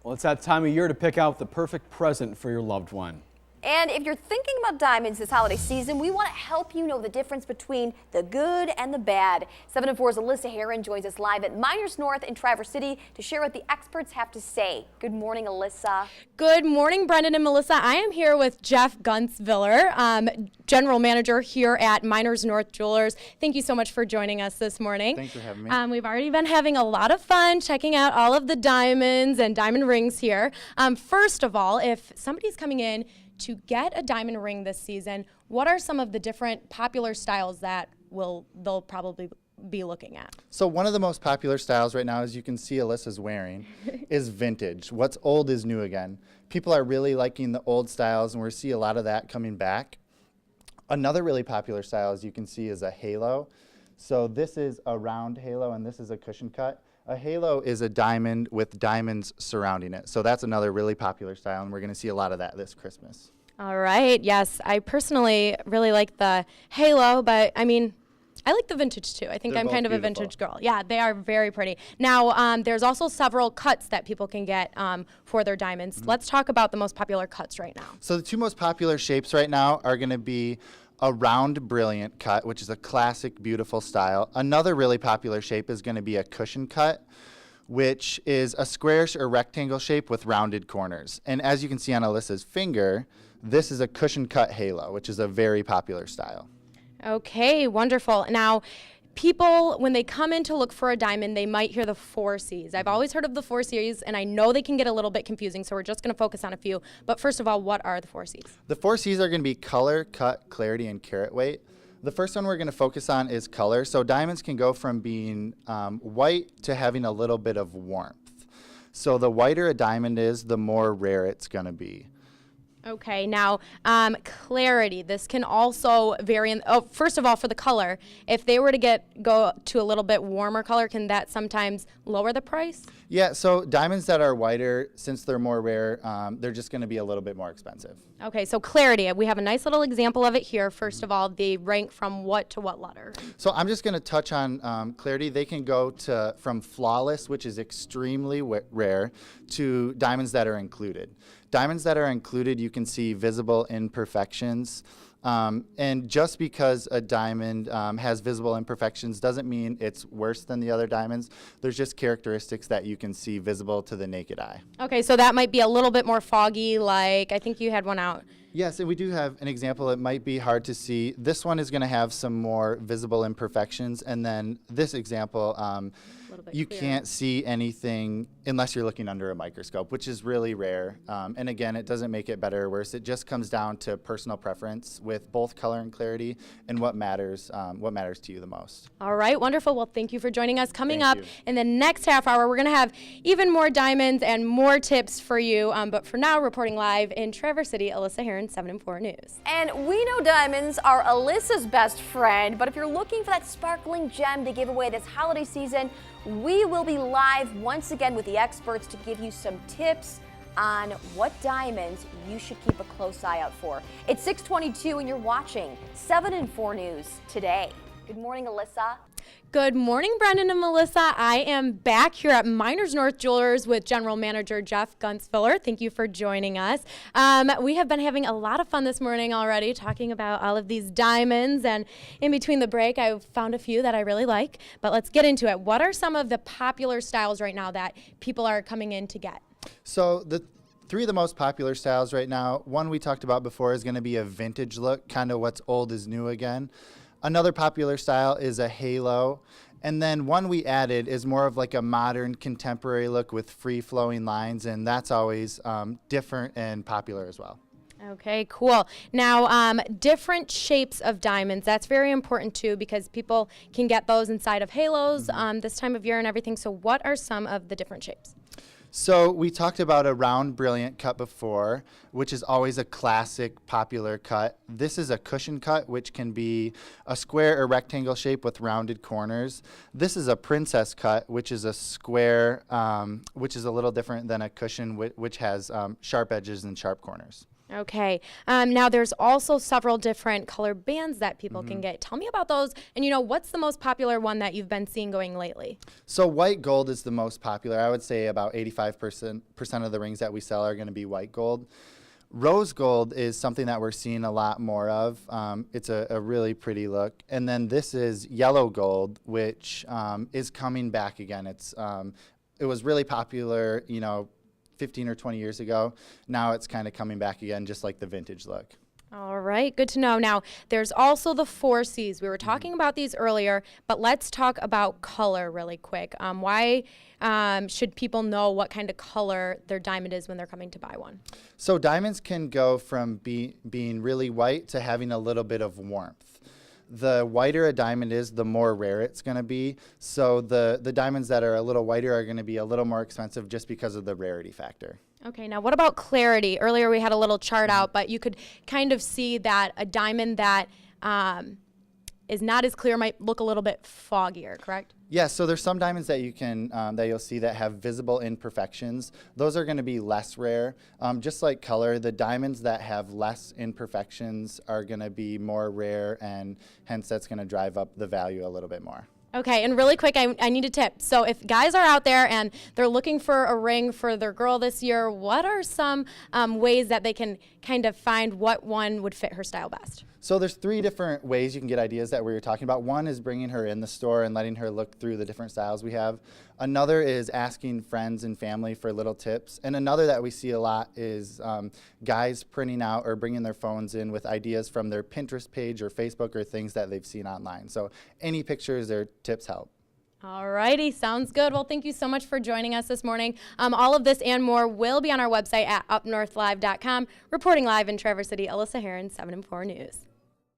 Well, it's that time of year to pick out the perfect present for your loved one. And if you're thinking about diamonds this holiday season, we want to help you know the difference between the good and the bad. 7 and 4's Alyssa Heron joins us live at Miners North in Traverse City to share what the experts have to say. Good morning, Alyssa. Good morning, Brendan and Melissa. I am here with Jeff Gunsviller, General Manager here at Miners North Jewelers. Thank you so much for joining us this morning. Thanks for having me. We've already been having a lot of fun checking out all of the diamonds and diamond rings here. First of all, if somebody's coming in to get a diamond ring this season, what are some of the different popular styles that they'll probably be looking at? So one of the most popular styles right now, as you can see Alyssa's wearing, is vintage. What's old is new again. People are really liking the old styles, and we're seeing a lot of that coming back. Another really popular style, as you can see, is a halo. So this is a round halo, and this is a cushion cut. A halo is a diamond with diamonds surrounding it. So that's another really popular style, and we're going to see a lot of that this Christmas. All right. Yes, I personally really like the halo, but I mean, I like the vintage too. I think They're I'm kind both of a beautiful. vintage girl. Yeah, they are very pretty. Now, there's also several cuts that people can get for their diamonds. Let's talk about the most popular cuts right now. So the two most popular shapes right now are going to be a round brilliant cut, which is a classic, beautiful style. Another really popular shape is going to be a cushion cut, which is a squarish or rectangle shape with rounded corners. And as you can see on Alyssa's finger, this is a cushion cut halo, which is a very popular style. Okay, wonderful. Now, people, when they come in to look for a diamond, they might hear the 4 C's. I've always heard of the 4 C's, and I know they can get a little bit confusing, so we're just going to focus on a few. But first of all, what are the 4 C's? The 4 C's are going to be color, cut, clarity, and carat weight. The first one we're going to focus on is color. So diamonds can go from being white to having a little bit of warmth. So the whiter a diamond is, the more rare it's going to be. Okay, now clarity. This can also vary. First of all, for the color, if they were to go to a little bit warmer color, can that sometimes lower the price? Yeah, so diamonds that are whiter, since they're more rare, they're just going to be a little bit more expensive. Okay, so clarity. We have a nice little example of it here. First of all, they rank from what to what letter? So I'm just going to touch on clarity. They can go from flawless, which is extremely rare, to diamonds that are included. Diamonds that are included, you can see visible imperfections. And just because a diamond has visible imperfections doesn't mean it's worse than the other diamonds. There's just characteristics that you can see visible to the naked eye. Okay, so that might be a little bit more foggy, like I think you had one out. Yes, and we do have an example. It might be hard to see. This one is going to have some more visible imperfections, and then this example, you can't see anything unless you're looking under a microscope, which is really rare. And again, it doesn't make it better or worse. It just comes down to personal preference with both color and clarity and what matters to you the most. All right, wonderful. Well, thank you for joining us. Coming Thank up you. in the next half hour, we're going to have even more diamonds and more tips for you. But for now, reporting live in Traverse City, Alyssa Heron, 7 and 4 News. And we know diamonds are Alyssa's best friend, but if you're looking for that sparkling gem to give away this holiday season, we will be live once again with the experts to give you some tips on what diamonds you should keep a close eye out for. It's 6:22 and you're watching 7 and 4 News today. Good morning, Alyssa. Good morning, Brendan and Melissa. I am back here at Miners North Jewelers with General Manager Jeff Gunsviller. Thank you for joining us. We have been having a lot of fun this morning already talking about all of these diamonds, and in between the break I found a few that I really like, but let's get into it. What are some of the popular styles right now that people are coming in to get? So the 3 of the most popular styles right now, one we talked about before is going to be a vintage look, kind of what's old is new again. Another popular style is a halo. And then one we added is more of like a modern contemporary look with free-flowing lines, and that's always different and popular as well. Okay, cool. Now, different shapes of diamonds, that's very important too, because people can get those inside of halos this time of year and everything. So what are some of the different shapes? So we talked about a round brilliant cut before, which is always a classic popular cut. This is a cushion cut, which can be a square or rectangle shape with rounded corners. This is a princess cut, which is a square, which is a little different than a cushion, which has sharp edges and sharp corners. Okay. Now there's also several different color bands that people can get. Tell me about those. And what's the most popular one that you've been seeing going lately? So white gold is the most popular. I would say about 85% of the rings that we sell are going to be white gold. Rose gold is something that we're seeing a lot more of. It's a really pretty look. And then this is yellow gold, which is coming back again. It was really popular, 15 or 20 years ago. Now it's kind of coming back again, just like the vintage look. All right, good to know. Now, there's also the 4Cs. We were talking about these earlier, but let's talk about color really quick. Why should people know what kind of color their diamond is when they're coming to buy one? So diamonds can go from being really white to having a little bit of warmth. The whiter a diamond is, the more rare it's going to be. So the diamonds that are a little whiter are going to be a little more expensive just because of the rarity factor. Okay, now what about clarity? Earlier we had a little chart out, but you could kind of see that a diamond that is not as clear might look a little bit foggier, correct? Yeah, so there's some diamonds that you can that you'll see that have visible imperfections. Those are going to be less rare. Just like color, the diamonds that have less imperfections are going to be more rare, and hence that's going to drive up the value a little bit more. Okay, and really quick, I need a tip. So if guys are out there and they're looking for a ring for their girl this year, what are some ways that they can kind of find what one would fit her style best? So there's 3 different ways you can get ideas that we were talking about. One is bringing her in the store and letting her look through the different styles we have. Another is asking friends and family for little tips. And another that we see a lot is guys printing out or bringing their phones in with ideas from their Pinterest page or Facebook or things that they've seen online. So any pictures or tips help. All righty, sounds good. Well, thank you so much for joining us this morning. All of this and more will be on our website at UpNorthLive.com. Reporting live in Traverse City, Alyssa Heron, 7 and 4 News.